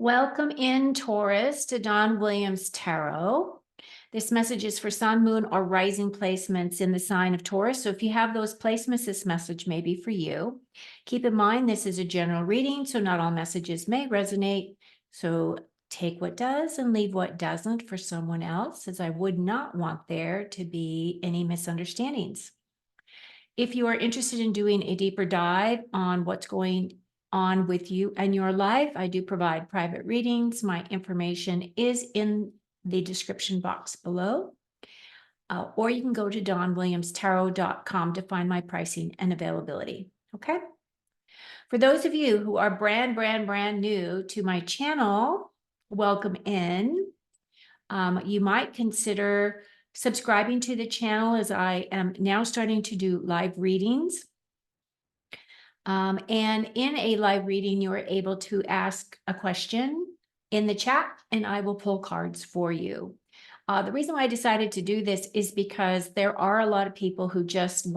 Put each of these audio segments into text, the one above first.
Welcome in, Taurus, to Don Williams Tarot. This message is for sun, moon, or rising placements in the sign of Taurus. So if you have those placements, this message may be for you. Keep in mind, this is a general reading, so not all messages may resonate. So take what does and leave what doesn't for someone else, as I would not want there to be any misunderstandings. If you are interested in doing a deeper dive on what's going on with you and your life, I do provide private readings. My information is in the description box below. Or you can go to donwilliamstarot.com to find my pricing and availability. Okay. For those of you who are brand new to my channel, welcome in. You might consider subscribing to the channel, as I am now starting to do live readings. And in a live reading, you are able to ask a question in the chat and I will pull cards for you. The reason why I decided to do this is because there are a lot of people who just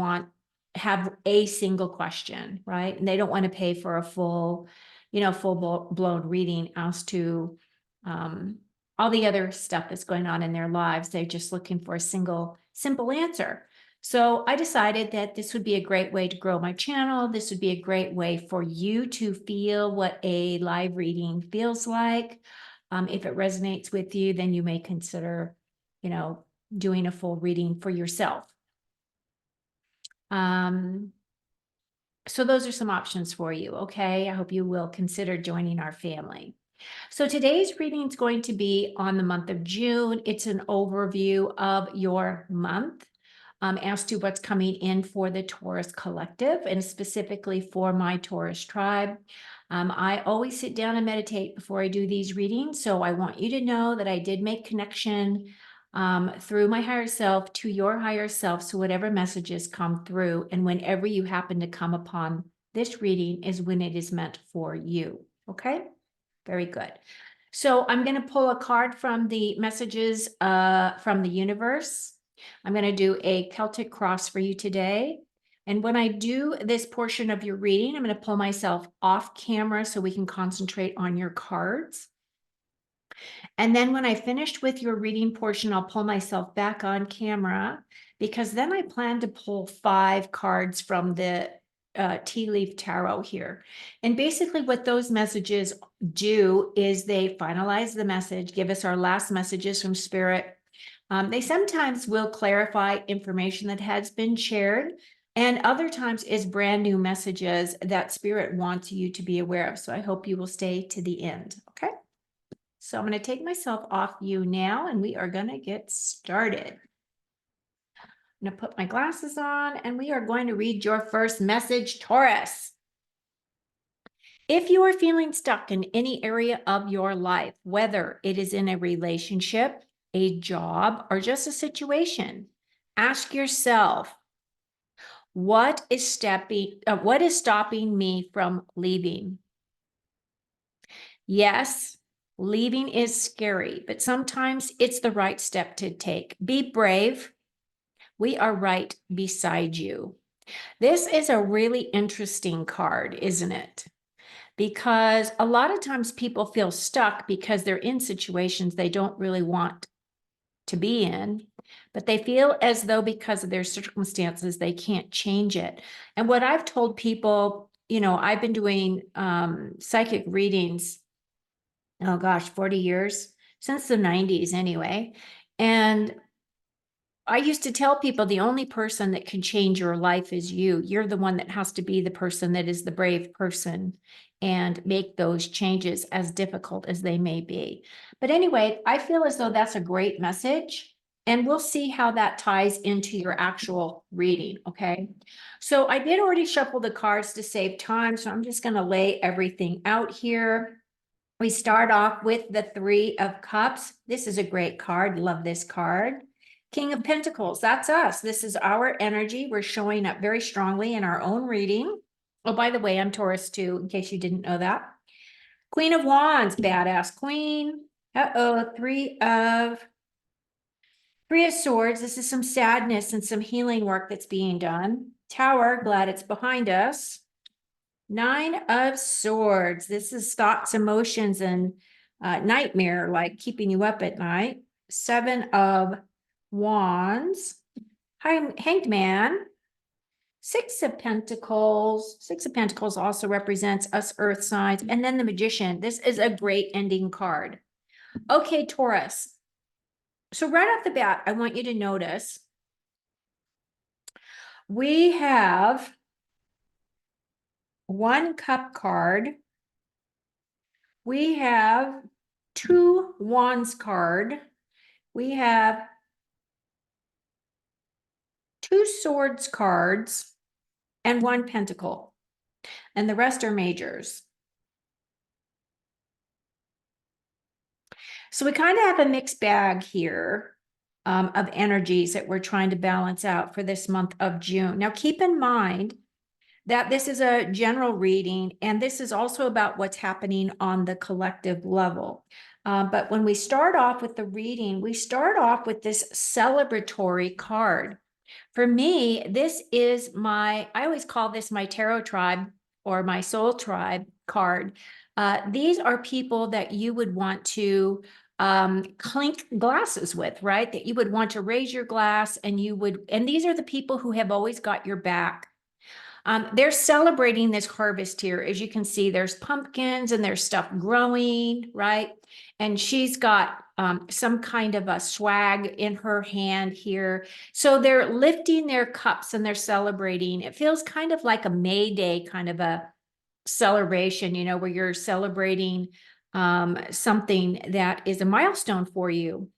have a single question, right? And they don't want to pay for a full blown reading as to all the other stuff that's going on in their lives. They're just looking for a simple answer. So I decided that this would be a great way to grow my channel. This would be a great way for you to feel what a live reading feels like. If it resonates with you, then you may consider, doing a full reading for yourself. So those are some options for you, okay? I hope you will consider joining our family. So today's reading is going to be on the month of June. It's an overview of your month as to what's coming in for the Taurus collective and specifically for my Taurus tribe. I always sit down and meditate before I do these readings. So I want you to know that I did make connection through my higher self to your higher self. So whatever messages come through and whenever you happen to come upon this reading is when it is meant for you. Okay? Very good. So I'm going to pull a card from the messages from the universe. I'm going to do a Celtic cross for you today. And when I do this portion of your reading, I'm going to pull myself off camera so we can concentrate on your cards. And then when I finished with your reading portion, I'll pull myself back on camera because then I plan to pull 5 cards from the tea leaf tarot here. And basically what those messages do is they finalize the message, give us our last messages from spirit. They sometimes will clarify information that has been shared, and other times is brand new messages that spirit wants you to be aware of. So I hope you will stay to the end. Okay. So I'm going to take myself off you now and we are going to get started. I'm going to put my glasses on and we are going to read your first message, Taurus. If you are feeling stuck in any area of your life, whether it is in a relationship, a job, or just a situation, ask yourself, what is stopping me from leaving? Yes, leaving is scary, but sometimes it's the right step to take. Be brave. We are right beside you. This is a really interesting card, isn't it? Because a lot of times people feel stuck because they're in situations they don't really want to be in, but they feel as though because of their circumstances, they can't change it. And what I've told people, I've been doing psychic readings, 40 years, since the 90s anyway. And I used to tell people the only person that can change your life is you. You're the one that has to be the person that is the brave person and make those changes as difficult as they may be. But anyway, I feel as though that's a great message. And we'll see how that ties into your actual reading, okay? So I did already shuffle the cards to save time, so I'm just going to lay everything out here. We start off with the 3 of Cups. This is a great card. Love this card. King of Pentacles, that's us. This is our energy. We're showing up very strongly in our own reading. Oh, by the way, I'm Taurus too, in case you didn't know that. Queen of Wands, badass queen. Three of Swords. This is some sadness and some healing work that's being done. Tower, glad it's behind us. 9 of Swords. This is thoughts, emotions, and nightmare, like keeping you up at night. 7 of Wands, Hanged Man, 6 of Pentacles. 6 of Pentacles also represents us earth signs. And then the Magician. This is a great ending card. Okay, Taurus. So right off the bat, I want you to notice we have 1 Cup card. We have 2 Wands card. We have 2 Swords cards and 1 Pentacle. And the rest are majors. So we kind of have a mixed bag here of energies that we're trying to balance out for this month of June. Now, keep in mind that this is a general reading, and this is also about what's happening on the collective level. But when we start off with the reading, we start off with this celebratory card. For me, this is I always call this my tarot tribe or my soul tribe card. These are people that you would want to clink glasses with, right? That you would want to raise your glass, and these are the people who have always got your back. They're celebrating this harvest here. As you can see, there's pumpkins and there's stuff growing, right? And she's got some kind of a swag in her hand here. So they're lifting their cups and they're celebrating. It feels kind of like a May Day kind of a celebration, where you're celebrating something that is a milestone for you.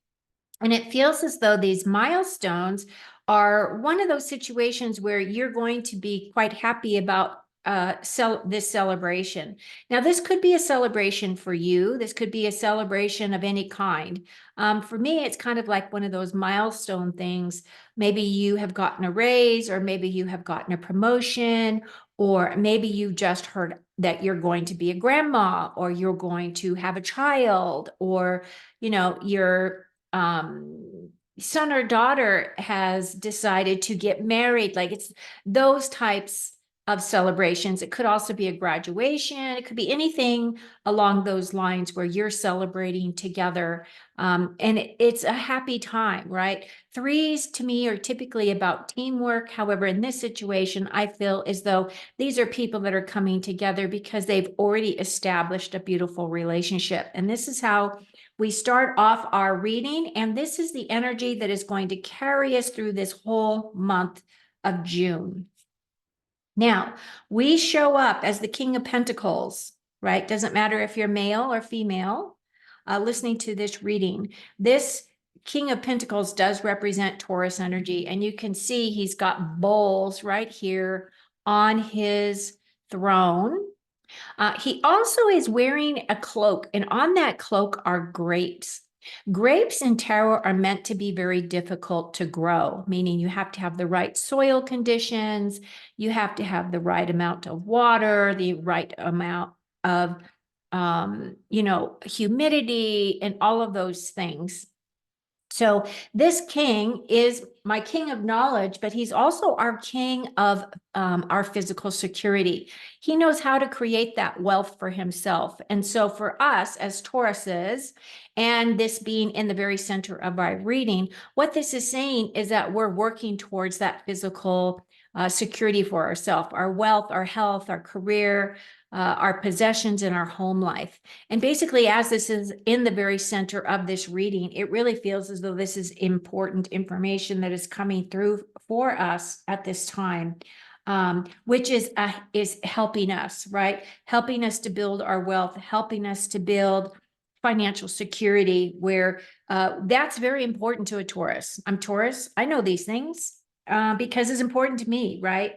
And it feels as though these milestones are one of those situations where you're going to be quite happy about this celebration. Now, this could be a celebration for you. This could be a celebration of any kind. For me, it's kind of like one of those milestone things. Maybe you have gotten a raise, or maybe you have gotten a promotion, or maybe you just heard that you're going to be a grandma, or you're going to have a child, or, you're son or daughter has decided to get married. Like, it's those types of celebrations. It could also be a graduation. It could be anything along those lines where you're celebrating together. And it's a happy time, right? Threes to me are typically about teamwork. However, in this situation, I feel as though these are people that are coming together because they've already established a beautiful relationship. And this is how we start off our reading, and this is the energy that is going to carry us through this whole month of June. Now, we show up as the King of Pentacles, right? Doesn't matter if you're male or female, listening to this reading. This King of Pentacles does represent Taurus energy, and you can see he's got bowls right here on his throne. He also is wearing a cloak, and on that cloak are grapes. Grapes in tarot are meant to be very difficult to grow, meaning you have to have the right soil conditions, you have to have the right amount of water, the right amount of, humidity, and all of those things. So this king is my king of knowledge, but he's also our king of our physical security. He knows how to create that wealth for himself. And so for us as Tauruses, and this being in the very center of our reading, what this is saying is that we're working towards that physical security for ourselves, our wealth, our health, our career, our possessions, and our home life. And basically, as this is in the very center of this reading, it really feels as though this is important information that is coming through for us at this time, which is helping us, right? Helping us to build our wealth, helping us to build financial security, where that's very important to a Taurus. I'm Taurus. I know these things because it's important to me, right?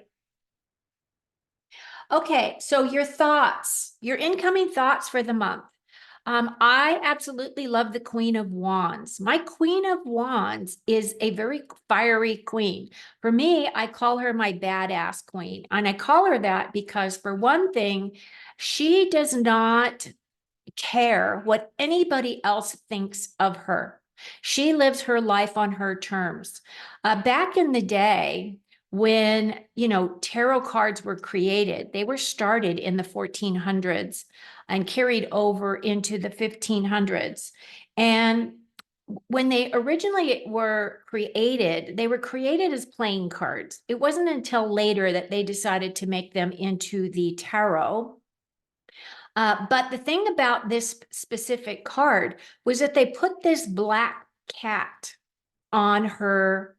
Okay, so your thoughts, your incoming thoughts for the month. I absolutely love the Queen of Wands. My Queen of Wands is a very fiery queen. For me, I call her my badass queen. And I call her that because, for one thing, she does not care what anybody else thinks of her. She lives her life on her terms. Back in the day, when, tarot cards were created. They were started in the 1400s and carried over into the 1500s. And when they originally were created, they were created as playing cards. It wasn't until later that they decided to make them into the tarot. But the thing about this specific card was that they put this black cat on her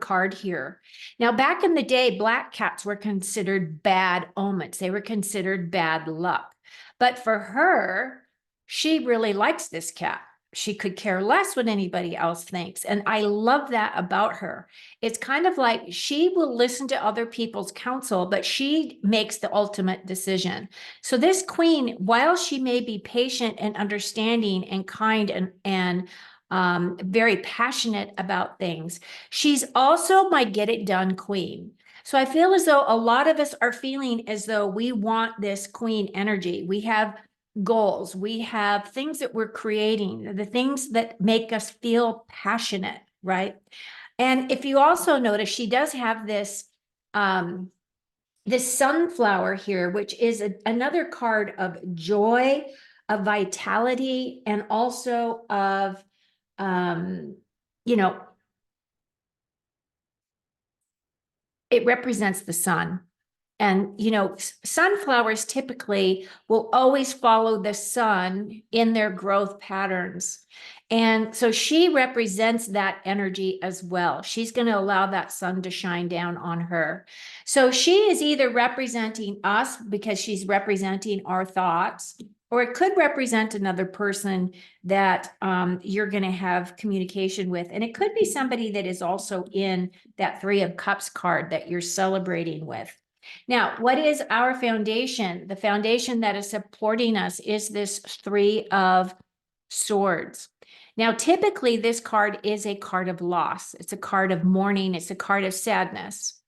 card here. Now, back in the day, black cats were considered bad omens. They were considered bad luck. But for her, she really likes this cat. She could care less what anybody else thinks. And I love that about her. It's kind of like she will listen to other people's counsel, but she makes the ultimate decision. So this queen, while she may be patient and understanding and kind and very passionate about things, she's also my get it done queen. So I feel as though a lot of us are feeling as though we want this queen energy. We have goals, we have things that we're creating, the things that make us feel passionate, right? And if you also notice, she does have this this sunflower here, which is another card of joy, of vitality, and also of you know, it represents the sun. And, sunflowers typically will always follow the sun in their growth patterns. And so she represents that energy as well. She's going to allow that sun to shine down on her. So she is either representing us because she's representing our thoughts, or it could represent another person that you're going to have communication with. And it could be somebody that is also in that Three of Cups card that you're celebrating with. Now, what is our foundation? The foundation that is supporting us is this Three of Swords. Now, typically, this card is a card of loss. It's a card of mourning. It's a card of sadness.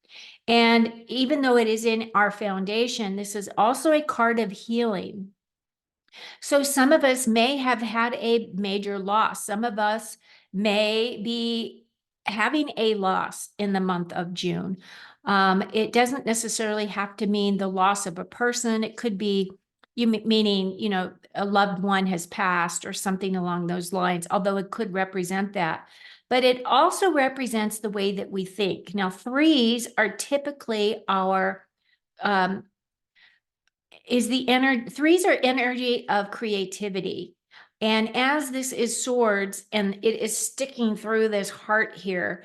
And even though it is in our foundation, this is also a card of healing. So some of us may have had a major loss. Some of us may be having a loss in the month of June. It doesn't necessarily have to mean the loss of a person. It could be meaning, a loved one has passed or something along those lines, although it could represent that. But it also represents the way that we think. Now, threes are typically our threes are energy of creativity. And as this is swords and it is sticking through this heart here,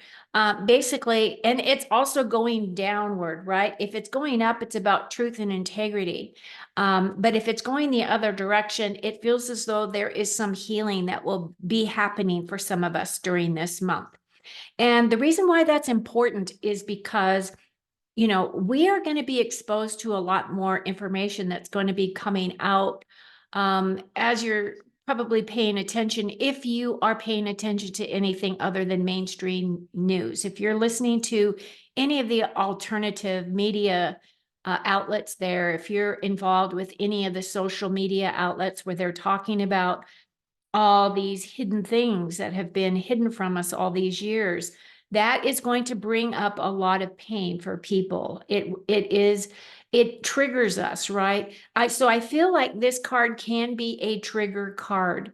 basically, and it's also going downward, right? If it's going up, it's about truth and integrity. But if it's going the other direction, it feels as though there is some healing that will be happening for some of us during this month. And the reason why that's important is because we are going to be exposed to a lot more information that's going to be coming out as you're probably paying attention, if you are paying attention to anything other than mainstream news. If you're listening to any of the alternative media outlets there, if you're involved with any of the social media outlets where they're talking about all these hidden things that have been hidden from us all these years, that is going to bring up a lot of pain for people. It triggers us, right? So I feel like this card can be a trigger card.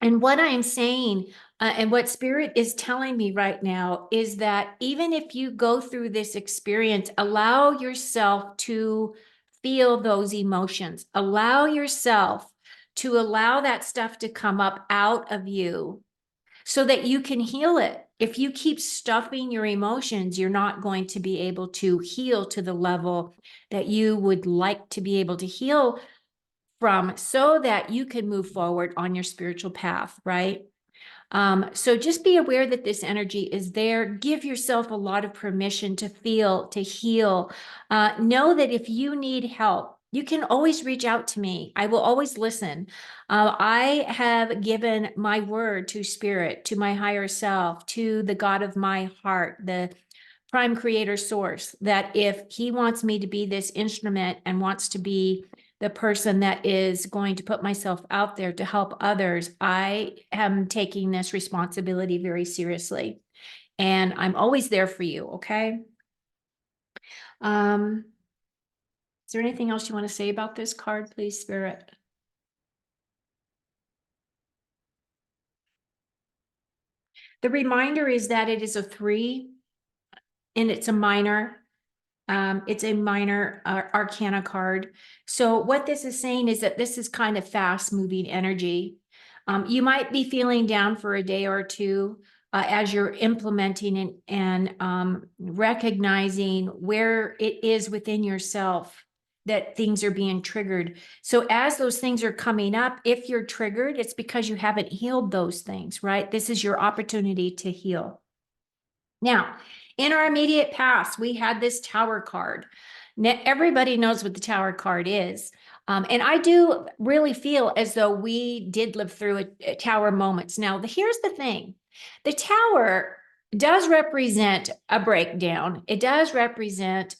And what I'm saying, and what Spirit is telling me right now, is that even if you go through this experience, allow yourself to feel those emotions. Allow yourself to allow that stuff to come up out of you so that you can heal it. If you keep stuffing your emotions, you're not going to be able to heal to the level that you would like to be able to heal from, so that you can move forward on your spiritual path, right? So just be aware that this energy is there. Give yourself a lot of permission to feel, to heal. Know that if you need help, you can always reach out to me. I will always listen. I have given my word to Spirit, to my higher self, to the God of my heart, the prime creator source, that if he wants me to be this instrument and wants to be the person that is going to put myself out there to help others, I am taking this responsibility very seriously. and I'm always there for you, okay? Is there anything else you want to say about this card, please, Spirit? The reminder is that it is a 3 and it's a minor. It's a minor arcana card. So what this is saying is that this is kind of fast moving energy. You might be feeling down for a day or two as you're implementing and recognizing where it is within yourself that things are being triggered. So as those things are coming up, if you're triggered, it's because you haven't healed those things, right? This is your opportunity to heal. Now, in our immediate past, we had this tower card. Everybody knows what the tower card is. And I do really feel as though we did live through a tower moments. Now, here's the thing. The tower does represent a breakdown. It does represent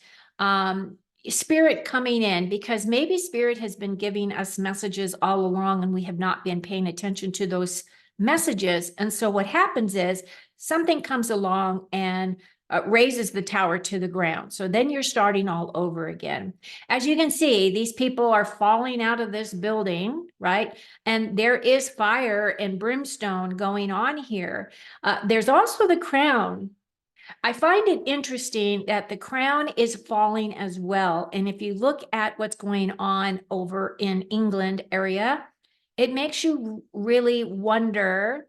spirit coming in, because maybe spirit has been giving us messages all along and we have not been paying attention to those messages. And so what happens is something comes along and raises the tower to the ground. So then you're starting all over again. As you can see, these people are falling out of this building, right? And there is fire and brimstone going on here. There's also the crown. I find it interesting that the crown is falling as well. And if you look at what's going on over in England area, it makes you really wonder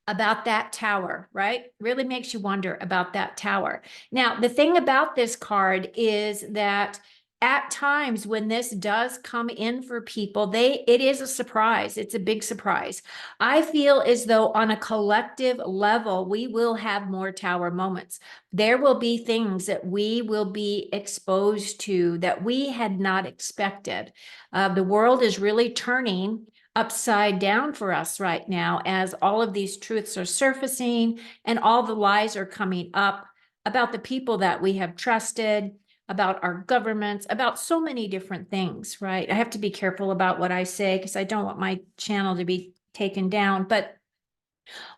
about that tower, right? Really makes you wonder about that tower. Now, the thing about this card is that at times when this does come in for people, it is a surprise. It's a big surprise. I feel as though on a collective level, we will have more tower moments. There will be things that we will be exposed to that we had not expected. The world is really turning upside down for us right now as all of these truths are surfacing and all the lies are coming up about the people that we have trusted, about our governments, about so many different things, right? I have to be careful about what I say because I don't want my channel to be taken down. But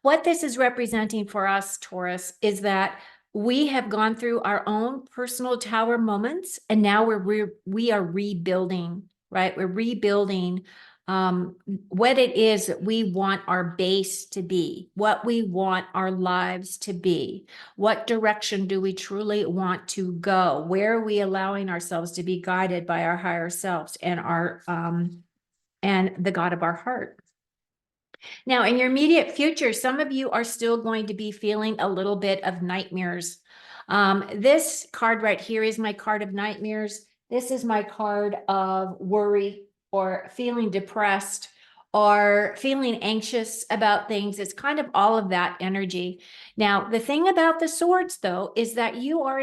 what this is representing for us, Taurus, is that we have gone through our own personal tower moments, and now we are rebuilding, right? We're rebuilding what it is that we want our base to be, what we want our lives to be, what direction do we truly want to go, where are we allowing ourselves to be guided by our higher selves and our and the God of our heart. Now, in your immediate future, some of you are still going to be feeling a little bit of nightmares. This card right here is my card of nightmares. This is my card of worry or feeling depressed or feeling anxious about things. It's kind of all of that energy. Now, the thing about the swords, though, is that you are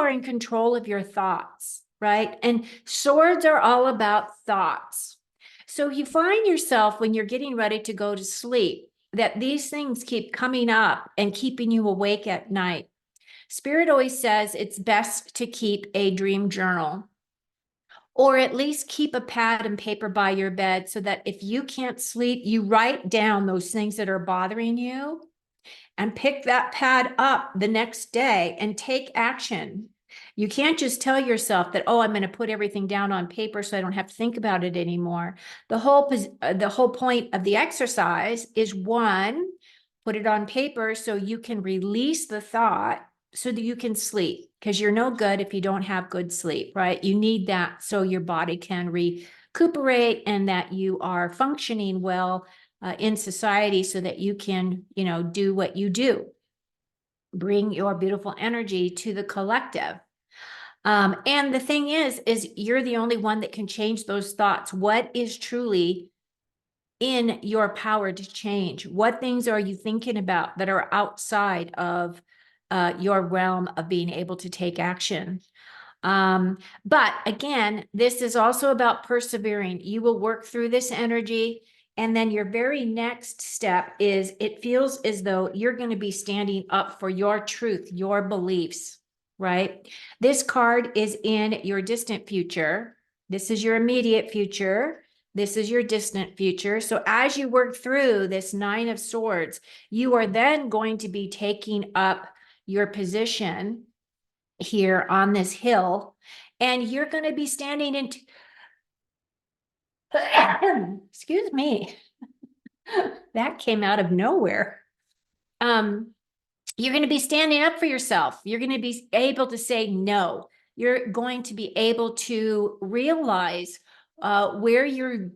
in control of your thoughts, right? And swords are all about thoughts. So you find yourself when you're getting ready to go to sleep that these things keep coming up and keeping you awake at night. Spirit always says it's best to keep a dream journal, or at least keep a pad and paper by your bed so that if you can't sleep, you write down those things that are bothering you and pick that pad up the next day and take action. You can't just tell yourself that, oh, I'm going to put everything down on paper so I don't have to think about it anymore. The whole point of the exercise is, one, put it on paper so you can release the thought so that you can sleep, because you're no good if you don't have good sleep, right? You need that so your body can recuperate and that you are functioning well in society so that you can, do what you do. Bring your beautiful energy to the collective. And the thing is you're the only one that can change those thoughts. What is truly in your power to change? What things are you thinking about that are outside of your realm of being able to take action? But again, this is also about persevering. You will work through this energy. And then your very next step is, it feels as though you're going to be standing up for your truth, your beliefs, right? This card is in your distant future. This is your immediate future. This is your distant future. So as you work through this Nine of Swords, you are then going to be taking up your position here on this hill, and you're going to be standing in, excuse me, that came out of nowhere. You're going to be standing up for yourself. You're going to be able to say no. You're going to be able to realize where you're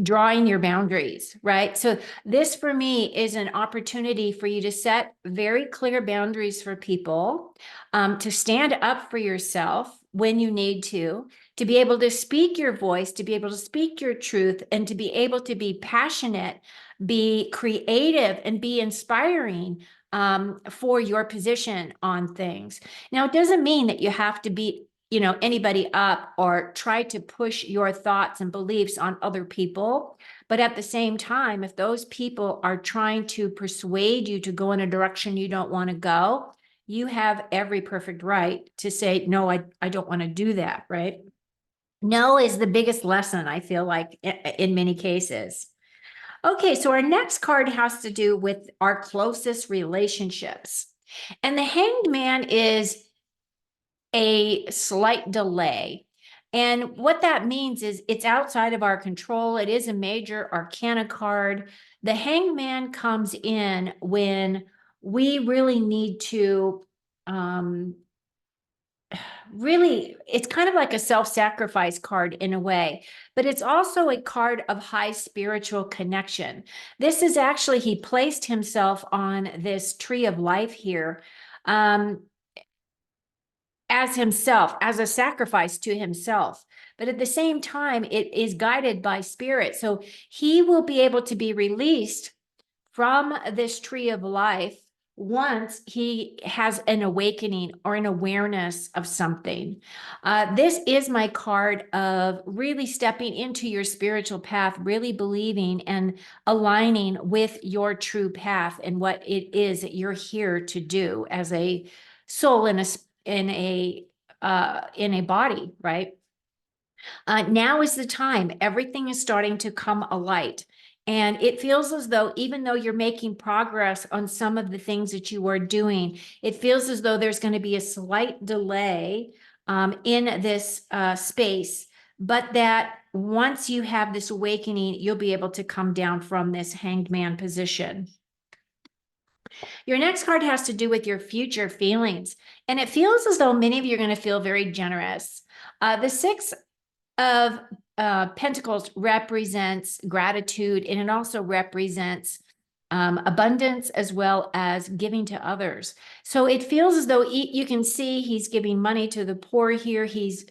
drawing your boundaries, right? So this for me is an opportunity for you to set very clear boundaries for people, to stand up for yourself when you need to be able to speak your voice, to be able to speak your truth, and to be able to be passionate, be creative, and be inspiring for your position on things. Now, it doesn't mean that you have to beat, anybody up or try to push your thoughts and beliefs on other people. But at the same time, if those people are trying to persuade you to go in a direction you don't want to go, you have every perfect right to say, no, I don't want to do that, right? No is the biggest lesson, I feel like, in many cases. Okay, so our next card has to do with our closest relationships. And the Hanged Man is a slight delay. And what that means is it's outside of our control. It is a major arcana card. The Hanged Man comes in when we really need to really, it's kind of like a self-sacrifice card in a way, but it's also a card of high spiritual connection. This is actually, he placed himself on this tree of life here, as himself, as a sacrifice to himself. But at the same time, it is guided by spirit. So he will be able to be released from this tree of life once he has an awakening or an awareness of something. This is my card of really stepping into your spiritual path, really believing and aligning with your true path and what it is that you're here to do as a soul in a body, right? Now is the time. Everything is starting to come alight. And it feels as though, even though you're making progress on some of the things that you are doing, it feels as though there's going to be a slight delay in this space, but that once you have this awakening, you'll be able to come down from this Hanged Man position. Your next card has to do with your future feelings. And it feels as though many of you are going to feel very generous. The Six of Pentacles represents gratitude, and it also represents abundance as well as giving to others. So it feels as though you can see he's giving money to the poor here. He's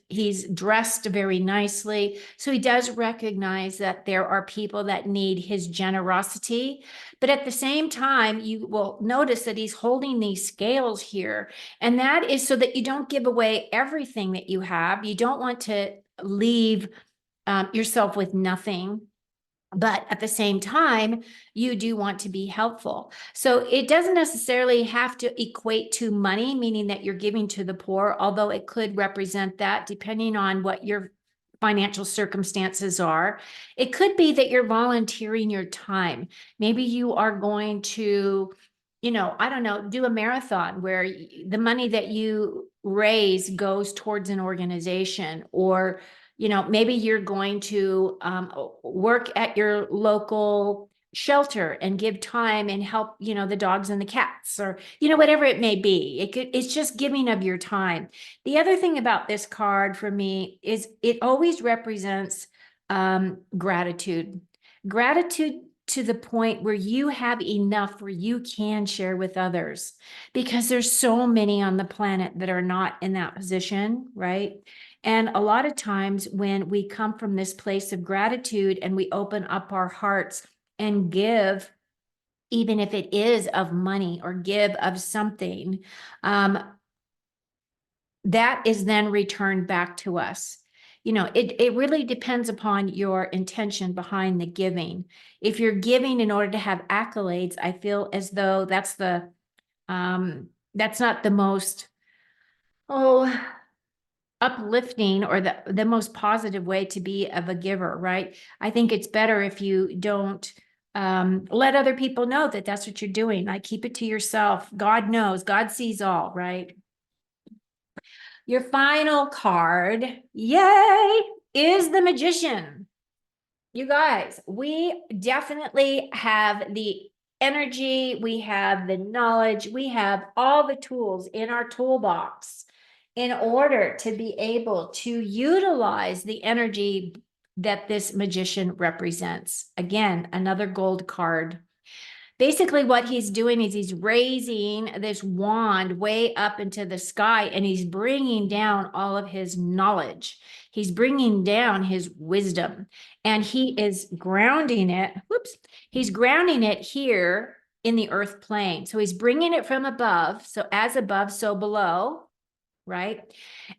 dressed very nicely. So he does recognize that there are people that need his generosity. But at the same time, you will notice that he's holding these scales here. And that is so that you don't give away everything that you have. You don't want to leave yourself with nothing. But at the same time, you do want to be helpful. So it doesn't necessarily have to equate to money, meaning that you're giving to the poor, although it could represent that depending on what your financial circumstances are. It could be that you're volunteering your time. Maybe you are going to, I don't know, do a marathon where the money that you raise goes towards an organization, or maybe you're going to work at your local shelter and give time and help, the dogs and the cats, or, whatever it may be. It's just giving of your time. The other thing about this card for me is it always represents gratitude. Gratitude to the point where you have enough where you can share with others, because there's so many on the planet that are not in that position, right? And a lot of times when we come from this place of gratitude and we open up our hearts and give, even if it is of money or give of something, that is then returned back to us. It really depends upon your intention behind the giving. If you're giving in order to have accolades, I feel as though that's not the most, uplifting or the most positive way to be of a giver, right? I think it's better if you don't let other people know that that's what you're doing. Like, keep it to yourself. God knows, God sees all, right? Your final card, yay, is the Magician. You guys, we definitely have the energy, we have the knowledge, we have all the tools in our toolbox in order to be able to utilize the energy that this magician represents. Again, another gold card. Basically, what he's doing is he's raising this wand way up into the sky, and he's bringing down all of his knowledge. He's bringing down his wisdom, and he is grounding it. Whoops. He's grounding it here in the earth plane. So he's bringing it from above. So as above, so below, right?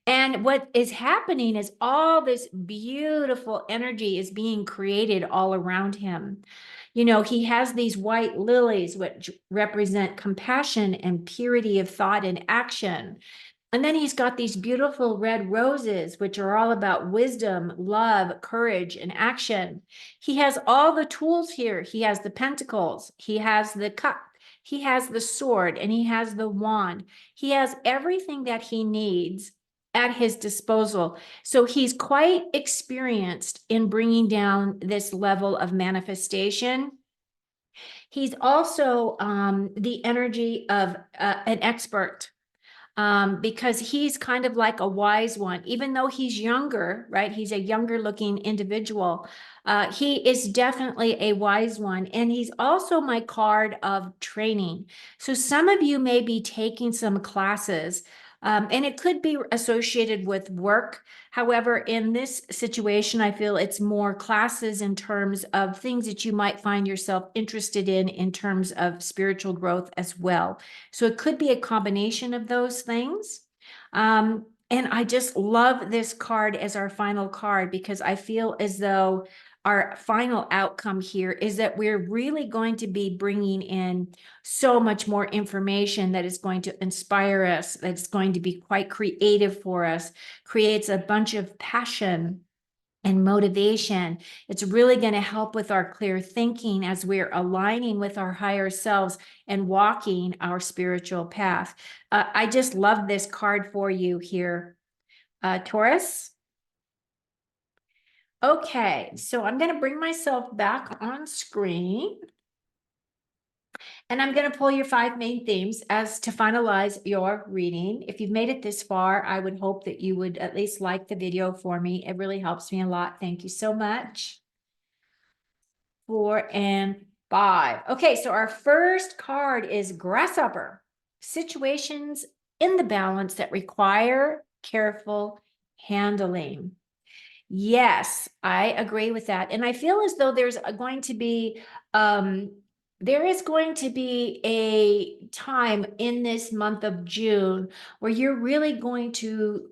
And what is happening is all this beautiful energy is being created all around him. You know, he has these white lilies, which represent compassion and purity of thought and action. And then he's got these beautiful red roses, which are all about wisdom, love, courage, and action. He has all the tools here. He has the pentacles, he has the cup, he has the sword, and he has the wand. He has everything that he needs at his disposal. So he's quite experienced in bringing down this level of manifestation. He's also the energy of an expert, because he's kind of like a wise one, even though he's younger, right? He's a younger looking individual. He is definitely a wise one. And he's also my card of training. So some of you may be taking some classes, and it could be associated with work. However, in this situation, I feel it's more classes in terms of things that you might find yourself interested in terms of spiritual growth as well. So it could be a combination of those things. And I just love this card as our final card, because I feel as though our final outcome here is that we're really going to be bringing in so much more information that is going to inspire us, that's going to be quite creative for us, creates a bunch of passion and motivation. It's really going to help with our clear thinking as we're aligning with our higher selves and walking our spiritual path. I just love this card for you here, Taurus. Okay, so I'm going to bring myself back on screen, and I'm going to pull your 5 main themes as to finalize your reading. If you've made it this far, I would hope that you would at least like the video for me. It really helps me a lot. Thank you so much. 4 and 5. Okay, so our first card is Grasshopper. Situations in the balance that require careful handling. Yes, I agree with that. And I feel as though there is going to be a time in this month of June where you're really going to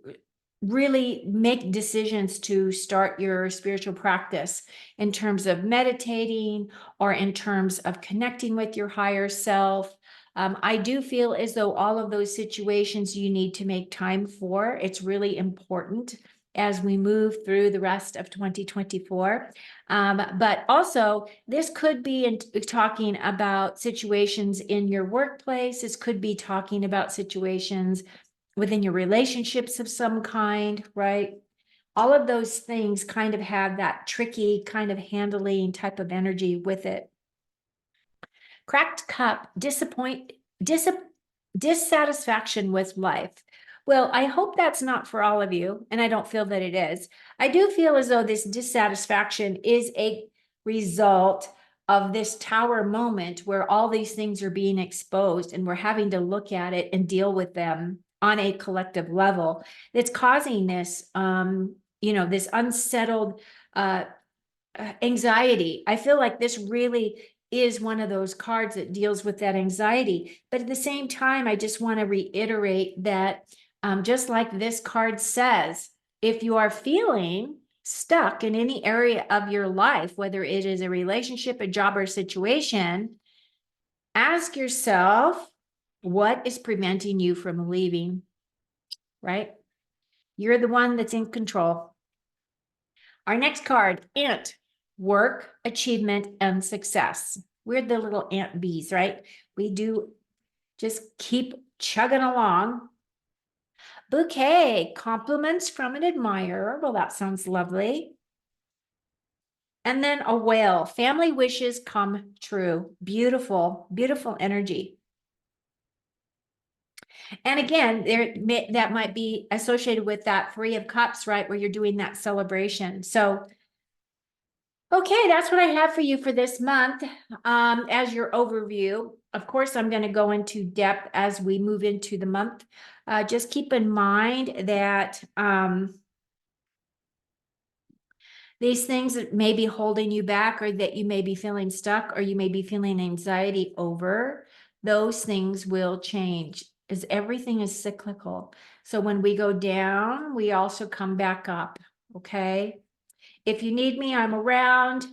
really make decisions to start your spiritual practice in terms of meditating or in terms of connecting with your higher self. I do feel as though all of those situations you need to make time for. It's really important as we move through the rest of 2024. But also, this could be talking about situations in your workplace. This could be talking about situations within your relationships of some kind, right? All of those things kind of have that tricky kind of handling type of energy with it. Cracked cup, dissatisfaction with life. Well, I hope that's not for all of you, and I don't feel that it is. I do feel as though this dissatisfaction is a result of this tower moment where all these things are being exposed and we're having to look at it and deal with them on a collective level. It's causing this, this unsettled anxiety. I feel like this really is one of those cards that deals with that anxiety. But at the same time, I just want to reiterate that just like this card says, if you are feeling stuck in any area of your life, whether it is a relationship, a job, or a situation, ask yourself, what is preventing you from leaving, right? You're the one that's in control. Our next card, ant, work, achievement, and success. We're the little ant bees, right? We do just keep chugging along. Bouquet, compliments from an admirer. Well, that sounds lovely. And then a whale, family wishes come true. Beautiful, beautiful energy. And again, that might be associated with that Three of Cups, right? Where you're doing that celebration. So, okay, that's what I have for you for this month. As your overview, of course, I'm going to go into depth as we move into the month. Just keep in mind that these things that may be holding you back, or that you may be feeling stuck, or you may be feeling anxiety over, those things will change, as everything is cyclical. So when we go down, we also come back up. Okay. If you need me, I'm around.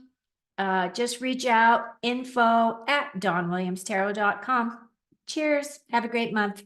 Just reach out, info@dawnwilliamstarot.com. Cheers. Have a great month.